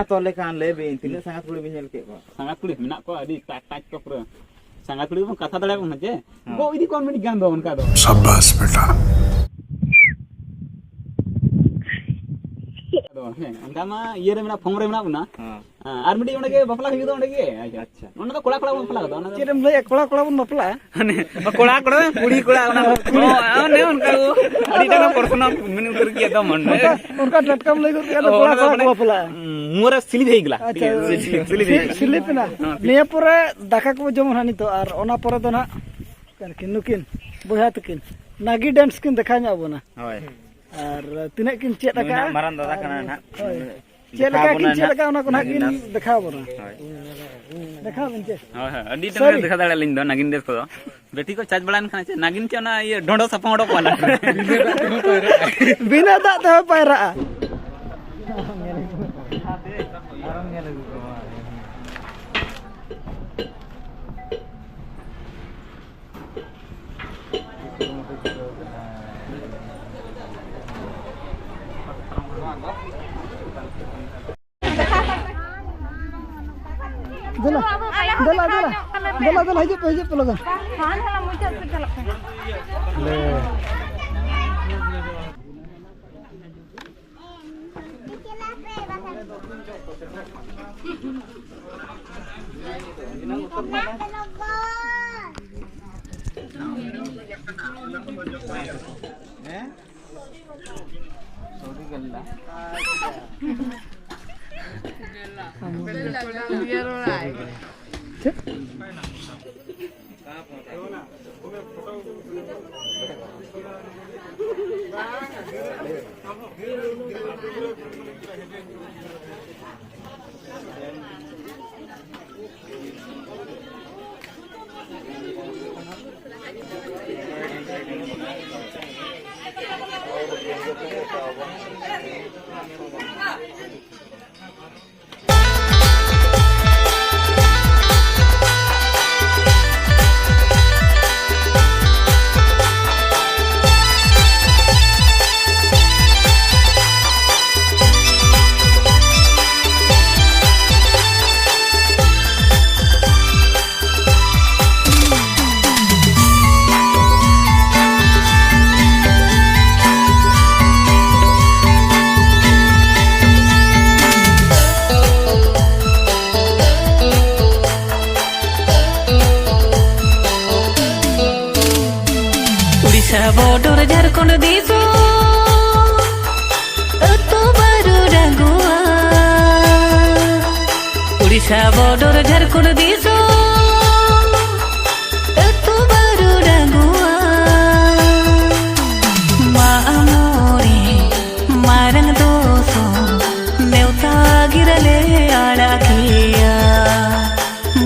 tole kan lebih tidak sangat kulit minyak kok. Sangat kulit minak kok di tak kok pura. Sangat kulit pun kata dale pun aja. Go ini kon meni gando on kado. शाबाश बेटा anda mah iya re minak phongre minak puna. Ar midi onde ke bapla hidu onde ke. Acha. Onde to kola kola pun bapla kado. Kirim lay kola kola pun bapla. Kola kola puri kola ona. Oh ne onka ko. Adi tana persona meni utar kiya to mon. उनका लटकम ले कर कोला कोला बपला मोर सिली देई गला सिली पे ना निया पूरा दाका को जम हानि तो और ओना पर तो ना किनुकिन बोया तकिन नागी डांस किन देखा냐 बोना होय और तिने किन चेत का मारन दादा kana na चेत का ओना को नागिन देखा बोना देखा बिनचे होय अडी तमे देखा दाले लिन दो नागिन देस को बेटी को चार्ज बड़ान खाना नागिन के ना ये ढोंडो सपोंडो वाला बिना दा तो पायरा Dala, dala, dala, dala, dala, hijab pelogan. Border Jharkhand diso to baru rangua Odisha border Jharkhand diso to baru rangua ma amore marang doso neuta girale ala kiya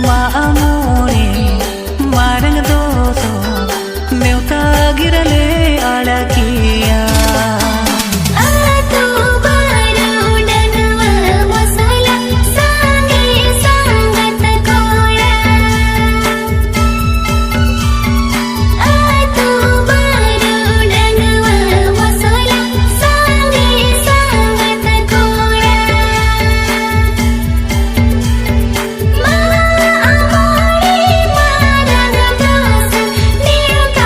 ma amore marang doso neuta girale ala kiya atu baru danwa masala sange sangat koya atu baru danwa masala sange sangat koya ma amore marang dosa neuta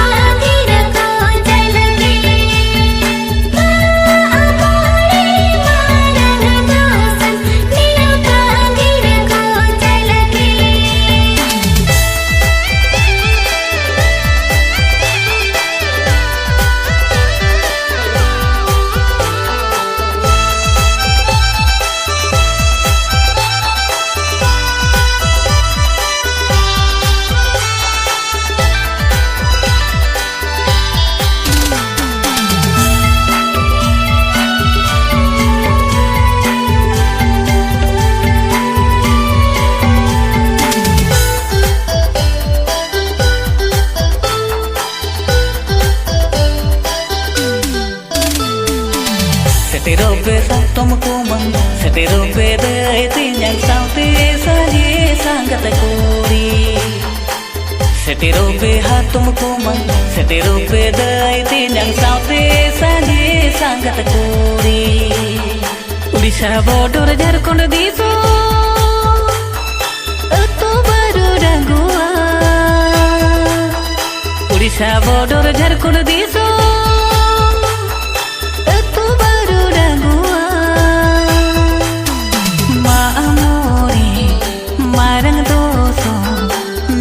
Setero pesa tuमको मन setero peda etinyang saute saje sangat kuri setero peha तुमको मन setero peda etinyang saute saje sangat kuri Orissa border Jharkhand दिसो तो बारो रंगुआ Orissa border Jharkhand दिसो तो बारो रंगुआ मा मोरे मारंग दोसो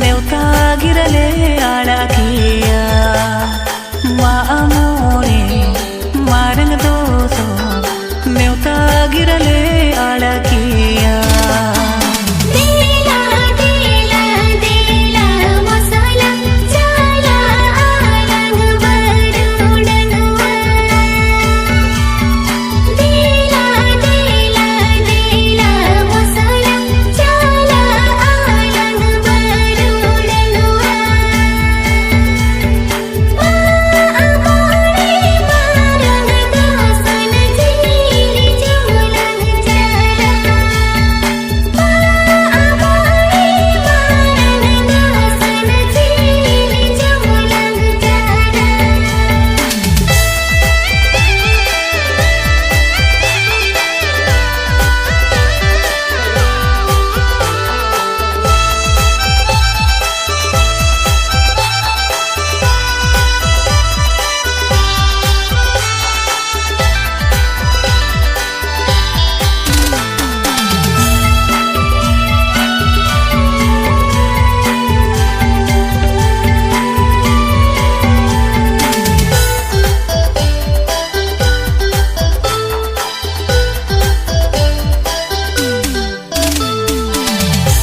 नेवता गिरले आड़ा किया मा मोरे मारंग दोसो नेवता गिरले आड़ा किया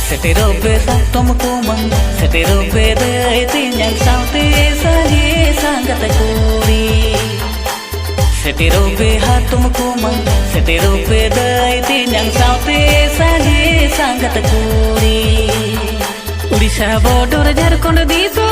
Setero besa tuमको मन setero beda tinyang saute sagi sangat kuri setero beha तुमको मन setero beda tinyang saute sagi sangat kuri Orissa border Jharkhand दिसो